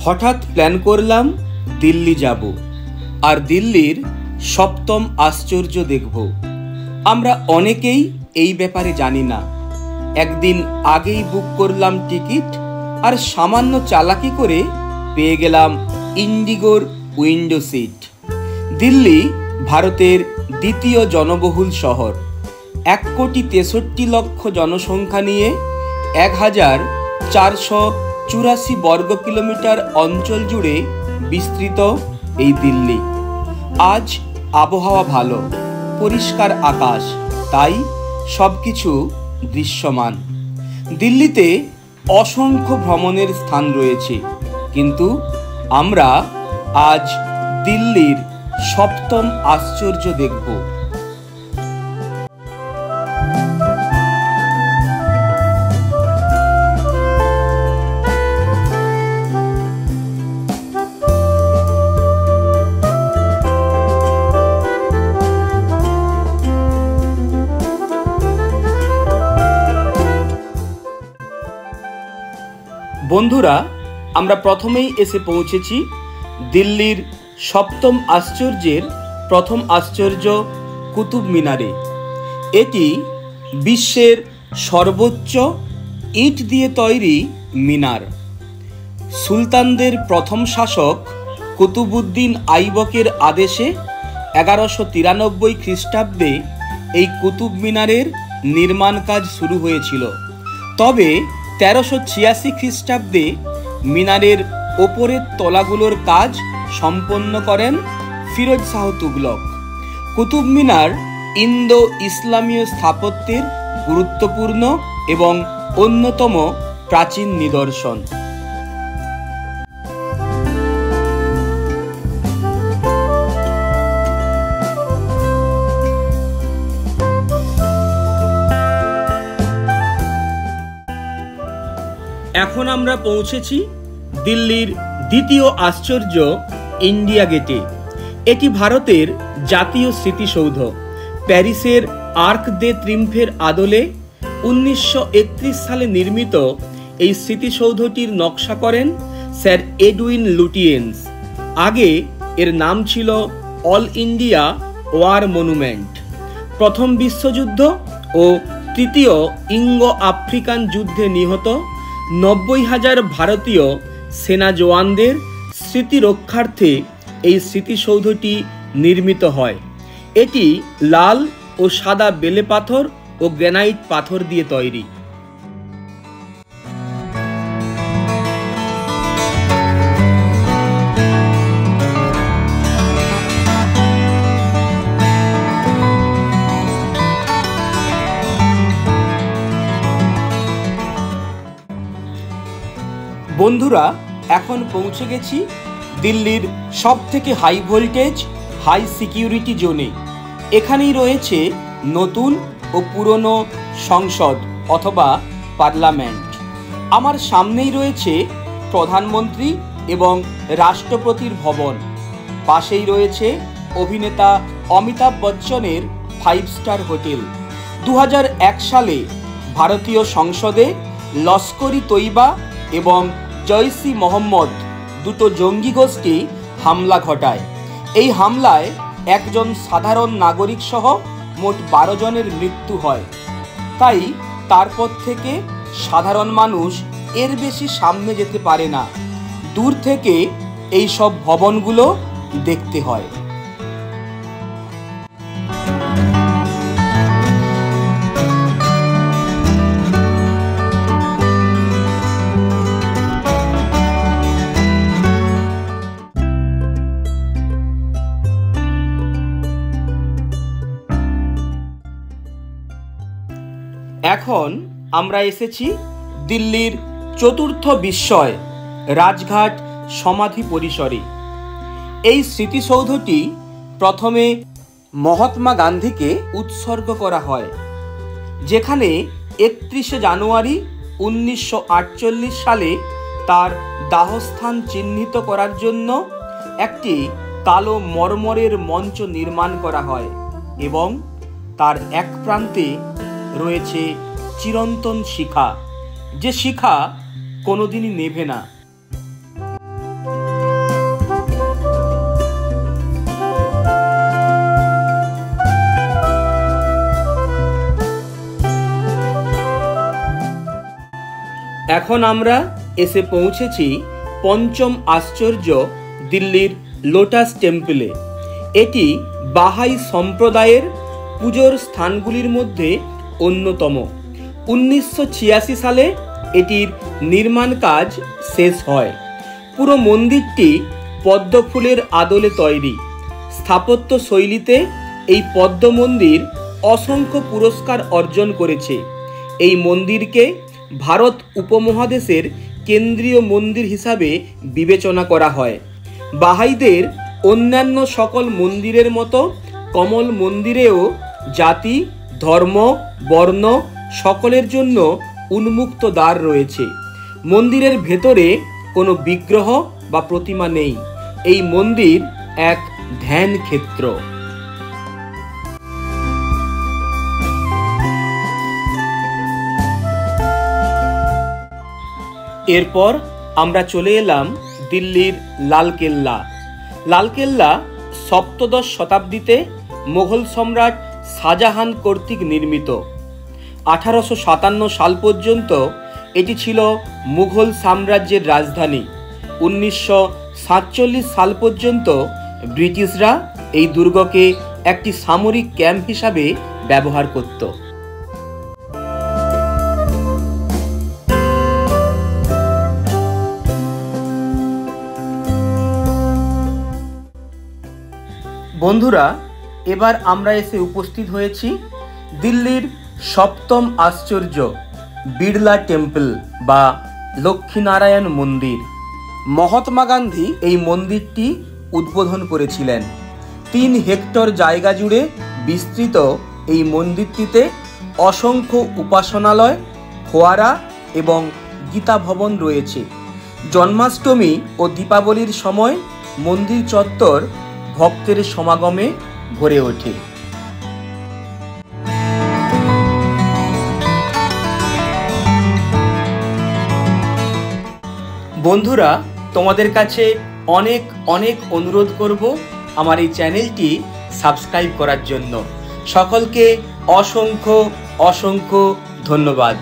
হঠাৎ প্ল্যান করলাম দিল্লি যাব আর দিল্লির সপ্তম আশ্চর্য দেখব। আমরা অনেকেই এই ব্যাপারে জানি না। একদিন আগেই বুক করলাম টিকিট আর সামান্য চালাকি করে পেয়ে গেলাম ইন্ডিগোর উইন্ডো সিট। দিল্লি ভারতের দ্বিতীয় জনবহুল শহর। 1,63,00,000 জনসংখ্যা নিয়ে 1,484 বর্গ কিলোমিটার অঞ্চল জুড়ে বিস্তৃত এই দিল্লি। আজ আবহাওয়া ভালো, পরিষ্কার আকাশ, তাই সবকিছু দৃশ্যমান। দিল্লিতে অসংখ্য ভ্রমণের স্থান রয়েছে, কিন্তু আমরা আজ দিল্লির সপ্তম আশ্চর্য দেখব। বন্ধুরা, আমরা প্রথমেই এসে পৌঁছেছি দিল্লির সপ্তম আশ্চর্যের প্রথম আশ্চর্য কুতুব মিনারে। এটি বিশ্বের সর্বোচ্চ ইট দিয়ে তৈরি মিনার। সুলতানদের প্রথম শাসক কুতুবউদ্দিন আইবকের আদেশে 1193 খ্রিস্টাব্দে এই কুতুব মিনারের নির্মাণ কাজ শুরু হয়েছিল। তবে 1386 খ্রিস্টাব্দে মিনারের ওপরের তলাগুলোর কাজ সম্পন্ন করেন ফিরোজ শাহ তুগলক। কুতুব মিনার ইন্দো ইসলামীয় স্থাপত্যের গুরুত্বপূর্ণ এবং অন্যতম প্রাচীন নিদর্শন। এখন আমরা পৌঁছেছি দিল্লির দ্বিতীয় আশ্চর্য ইন্ডিয়া গেটে। এটি ভারতের জাতীয় স্মৃতিসৌধ। প্যারিসের আর্ক দে ট্রিম্ফের আদলে 1931 সালে নির্মিত এই স্মৃতিসৌধটির নকশা করেন স্যার এডউইন লুটিয়েন্স। আগে এর নাম ছিল অল ইন্ডিয়া ওয়ার মনুমেন্ট। প্রথম বিশ্বযুদ্ধ ও তৃতীয় ইঙ্গো আফ্রিকান যুদ্ধে নিহত 90,000 ভারতীয় সেনা জওয়ানদের স্মৃতি রক্ষার্থে এই স্মৃতিসৌধটি নির্মিত হয়। এটি লাল ও সাদা বেলে পাথর ও গ্রানাইট পাথর দিয়ে তৈরি। বন্ধুরা, এখন পৌঁছে গেছি দিল্লির সবথেকে হাই ভোল্টেজ হাই সিকিউরিটি জোনে। এখানেই রয়েছে নতুন ও পুরনো সংসদ অথবা পার্লামেন্ট। আমার সামনেই রয়েছে প্রধানমন্ত্রী এবং রাষ্ট্রপতির ভবন। পাশেই রয়েছে অভিনেতা অমিতাভ বচ্চনের 5 স্টার হোটেল। 2001 সালে ভারতীয় সংসদে লস্কর-ই তৈবা এবং জৈশ-ই মোহাম্মদ দুটো জঙ্গি গোষ্ঠী হামলা ঘটায়। এই হামলায় একজন সাধারণ নাগরিক সহ মোট 12 জনের মৃত্যু হয়। তাই তারপর থেকে সাধারণ মানুষ এর বেশি সামনে যেতে পারে না। দূর থেকে এই সব ভবনগুলো দেখতে হয়। এখন আমরা এসেছি দিল্লির চতুর্থ বিস্ময় রাজঘাট সমাধি পরিসরে। এই স্মৃতিসৌধটি প্রথমে মহাত্মা গান্ধীকে উৎসর্গ করা হয়, যেখানে 31শে জানুয়ারি 1948 সালে তার দাহস্থান চিহ্নিত করার জন্য একটি কালো মরমরের মঞ্চ নির্মাণ করা হয় এবং তার এক প্রান্তে রয়েছে চিরন্তন শিখা, যে শিখা কোনোদিনই নেভে না। এখন আমরা এসে পৌঁছেছি পঞ্চম আশ্চর্য দিল্লির লোটাস টেম্পলে। এটি বাহাই সম্প্রদায়ের পুজোর স্থানগুলির মধ্যে অন্যতম। 1986 সালে এটির নির্মাণ কাজ শেষ হয়। পুরো মন্দিরটি পদ্ম ফুলের আদলে তৈরি। স্থাপত্য শৈলীতে এই পদ্ম মন্দির অসংখ্য পুরস্কার অর্জন করেছে। এই মন্দিরকে ভারত উপমহাদেশের কেন্দ্রীয় মন্দির হিসাবে বিবেচনা করা হয়। বাহাইদের অন্যান্য সকল মন্দিরের মতো কমল মন্দিরেও জাতি, ধর্ম, বর্ণ সকলের জন্য উন্মুক্ত দ্বার রয়েছে। মন্দিরের ভেতরে কোনো বিগ্রহ বা প্রতিমা নেই। এই মন্দির এক ধ্যান ক্ষেত্র। এরপর আমরা চলে এলাম দিল্লির লালকেল্লা। লালকেল্লা সপ্তদশ শতাব্দীতে মোগল সম্রাট শাহজাহান কর্তৃক নির্মিত। 1857 সাল পর্যন্ত এটি ছিল মুঘল সাম্রাজ্যের রাজধানী। 1947 সাল পর্যন্ত ব্রিটিশরা এই দুর্গকে একটি সামরিক ক্যাম্প হিসাবে ব্যবহার করত। বন্ধুরা, এবার আমরা এসে উপস্থিত হয়েছি দিল্লির সপ্তম আশ্চর্য বিড়লা টেম্পল বা লক্ষ্মীনারায়ণ মন্দির। মহাত্মা গান্ধী এই মন্দিরটি উদ্বোধন করেছিলেন। 3 হেক্টর জায়গা জুড়ে বিস্তৃত এই মন্দিরটিতে অসংখ্য উপাসনালয়, ফোয়ারা এবং গীতা ভবন রয়েছে। জন্মাষ্টমী ও দীপাবলির সময় মন্দির চত্বর ভক্তের সমাগমে ভরে ওঠে। বন্ধুরা, তোমাদের কাছে অনেক অনেক অনুরোধ করব আমার এই চ্যানেলটি সাবস্ক্রাইব করার জন্য। সকলকে অসংখ্য অসংখ্য ধন্যবাদ।